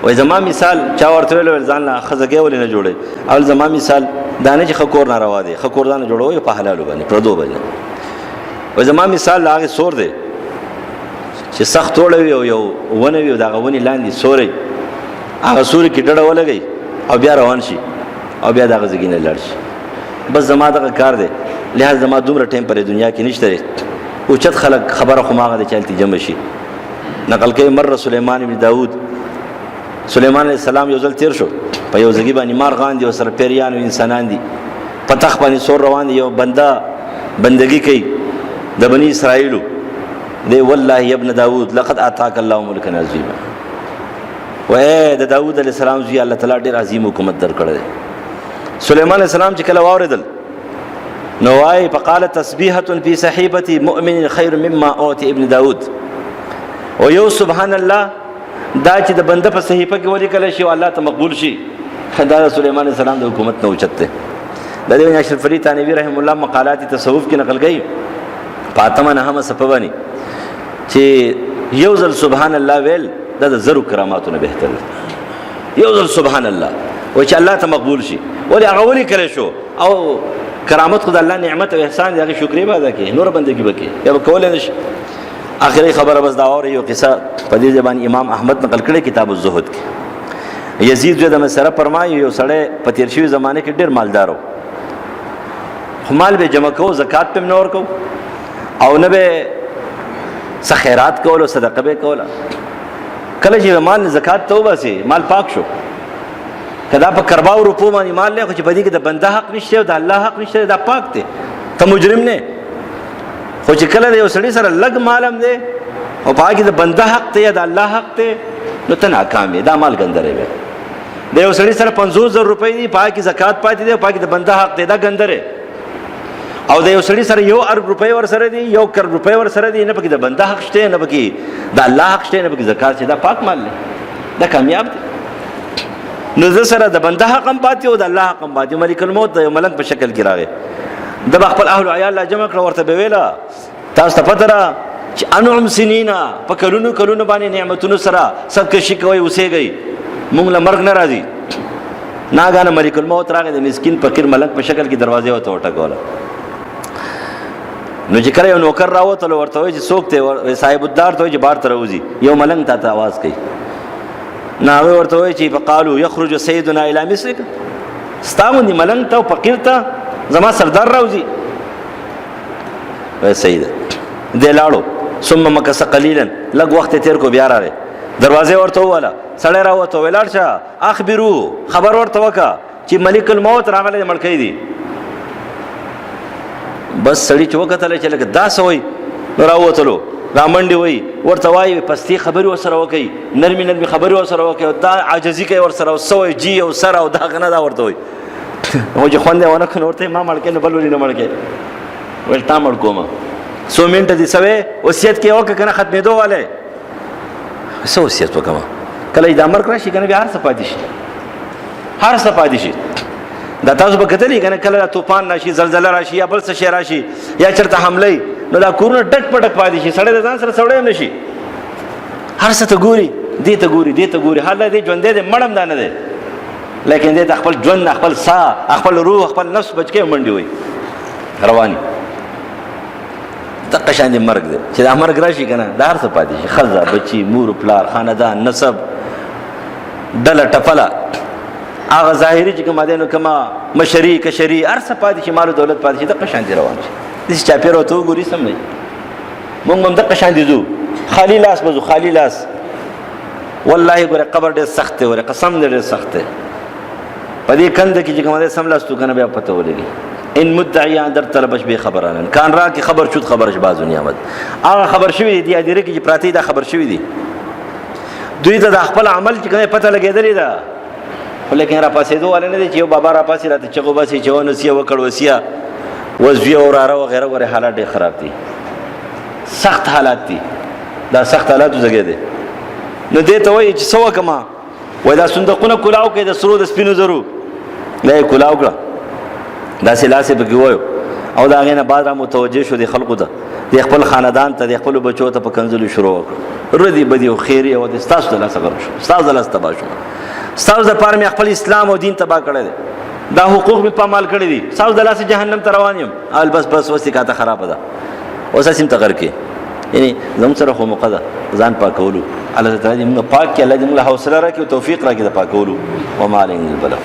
وایي زما مثال چا ورته ویل ځان له ښځګۍ ولې نه جوړوي؟ اول زما مثال دا نه چې ښه کور ناروا دی، ښه کور ځان نه جوړوئ په حلالو باندې پردو باندې. وایي زما مثال د هغې سور دی چې سخت وړوي او یو ونه وي او د هغه ونې لاندې سوری، هغه سوري کې ډډه ولګئ او بیا روان شي او بیا د هغه ځګي نه لاړ شي. بس زما دغه کار دی، لحاظ زما دومره ټایم پر دنیا کې نشته دی. اوچت خلک خبره خو ماغه دی چې هلته جمع شي. نقل کوي مر سلیمان بن داود، سلیمان علیه السلام یو ځل تیر شو په یو ځګي باندې، مارغان دي ورسره پیریان او انسانان دي، په تخت باندې سور روان دي. یو بنده بندګي کوي د بني اسرائیلو دی، والله یا ابن داود لقد آتاک الله ملکا عظیما. وای د داود علیه السلام زوی الله تعالی ډېر عظیم حکومت درکړی دی. سلیمان علیه السلام چې کله واورېدل نو وایي فقال تسبیحة فی صحیفة مؤمن خیر مما اوتی ابن داود. او یو سبحان الله دا چې د بنده په صحیفه کې ولیکلی شي او الله ته مقبول شي، دا د سلیمان علیه السلام د حکومت نه اوچت دی. د دې وجې اشرف علي تانوي رحم الله مقالات تصوف کې نقل کوي په 8 صفحه باندې چې یو ځل سبحان الله ویل دا د زرو کراماتو نه بهتر دی. یو ځل سبحان الله و چې الله ته مقبول شي، ولې هغه ولیکلی شو او کرامت خو د الله نعمت او احسان دی، هغې شکرې به ادا کړي، نوره بندګي به کړي، یا به کولی نه شي. آخري خبره بس دا واورئ، یو قصه په دې زبان امام احمد نقل کړی کتاب الزهد کې. یزید زوی د مسره فرمایي یو سړی په تیر شوي زمانه کې ډېر مالدار و، خو مال به جمع کوو، زکات پې هم نه ورکوو او نه به څه خیرات کولو، صدقه به کوله. کله چې مال زکات ته وباسي مال پاک شو، که دا په کرباو روپو باندې مال دی خو چې په دې کې د بنده حق نشته او د الله حق نشته، دا پاک دی، ته مجرم نه. خو چې کله د یو سړي سره لږ مال هم دی او په هغې کې د بنده حق دی یا د الله حق دی نو ته ناکام یې، دا مال ګندری دی. د یو سړي سره 50,000 روپۍ دي، په هغې کې زکات پاتې دی او په هغې کې د بنده حق دی، دا ګندری. او د یو سړي سره 1 ارب روپۍ ورسره دي، 1 کرب روپۍ ورسره دي، نه پکې د بنده حق شته، نه پکې د الله حق شته، نه پکې زکات شته، دا پاک مال دی، دا کامیاب دی. نو زه سره د بنده حق هم پاتې او د الله حق هم پاتې. ملک الموت د یو ملنګ په شکل کې راغی، د به خپل اهل عیال لا جمع کړه، ورته به ویله تاسو ته پته ده چې انعم سنینا په کلونو کلونو باندې نعمتونو سره سرکشي کوئ، اوسېږئ، موږ له مرګ نه راځي. ناګانه ملک الموت راغی، د مسکین فقیر ملنګ په شکل کې دروازې ورته وټکوله. نو چې کله یو نوکر راوتلو ورته وایي چې څوک دی؟ صاحب الدار ته وایي چې بار ته راوځي، یو ملنګ تا ته آواز کوي. نو هغوی ورته وایي چې فقالو یخرج سیدنا الی مصرک، ستا غوندې ملنګ ته او فقیر ته زما سردار راوځي. وایي صحیح ده. دی لاړو، ثم مکث قلیلا، لږ وخت یې تېر کو، بیا راغی، دروازې ورته ووهله، سړی راووته، ویې لاړ شه اخبرو، خبر ورته وکړه چې ملک الموت راغلی دی، مړکی دی. بس سړي چې وکتله چې لکه دا څه وایي، نو راووتلو، رامنډې وایي، ورته وایي پستې خبرې ورسره وکوي، نرمې نرمې خبرې ورسره وکوي، او دا عاجزي کوي ورسره، او څه وایي جي او سر او دغه نه، دا ورته وایي. نو چې خوند یې ونه کړ نو ورته ما مړ کړې، نو بل ولې نه مړ کړې؟ ویل تا مړ کومه، 100 منټه دې څه وی وصیت کې وکړه که نه ختمېدو والی، څه وصیت وکړم؟ کله چې دا مرګ راشي که نه بیا هر څه پاتې شي، هر څه پاتې شي. دا تاسو به کتلی که نه کله طوفان راشي، زلزله راشي، یا بل څه شی راشي، یا چېرته حمله وي، نو دا کورونه ډک پټک پاتې شي، سړی د ځان سره سوړی هم نه شي، هر څه ته ګوري. دې ته ګوري دې ته ګوري حاله دې ژوندې دې مړم دا نه دی لیکن دې ته خپل ژوند خپل ساه خپل روح خپل نفس بچ کې منډي وي رواني دغه شان دې مرګ دی چې دا مرګ راشي کنه دا هر څه پاتې شي خزه بچي مور پلار خاندان نسب ډله ټپله هغه ظاهري چې کوم دینو کما مشري کشري هر څه پاتې شي مال دولت پاتې شي دغه شان دې روان شي دې چاپیرو ته وګوري سم نه مونږ هم دغه شان دي زو خالی لاس بزو خالی لاس والله ګوره قبر ډېر سخت دی ګوره قسم دې ډېر سخت دی په دې کند کې چې کوم دې سم لاس تو کنه بیا پته ولګي ان مدعیان در طلبش به خبرانن کان را کی خبر شود خبرش بازو نیامد هغه خبر شوی دی اداره کې پراتی دا خبر شوی دی دوی ته د خپل عمل چې کومه پته لګیدلې ده ولیکن را پاسې دوه نه دي چې یو بابا را پاسې راته چغو باسي چې ونسیه وکړ وسیه وزوی او را وغیرہ وغیرہ حالات ډېر خراب دي سخت حالات دي دا سخت حالات زګې دي نو دې ته وایي چې سو کما وای دا صندوقونه کلاو کې د سرو د سپینو زرو نه کلاو کړه دا سلاسه به وایو او دا غینه بعد را متوجه شو دي خلقو ته د خپل خاندان ته د خپل بچو ته په کنځلو شروع وکړه ردی بدی او خیری او د استاد د لاس غره شو استاد د لاس تبا شو استاد د پاره مې خپل اسلام او دین تبا کړی دا حقوق مې پامال کړی دي استاد د لاس جهنم ته روان یم ال بس وسیکاته خراب ده اوس سیم تغیر کې یعنی زموږ سره خو مقدا ځان پاکولو الله تعالی موږ پاک کې الله دې موږ حوصله راکړي او توفیق راکړي د پاکولو و ما علينا البلاغ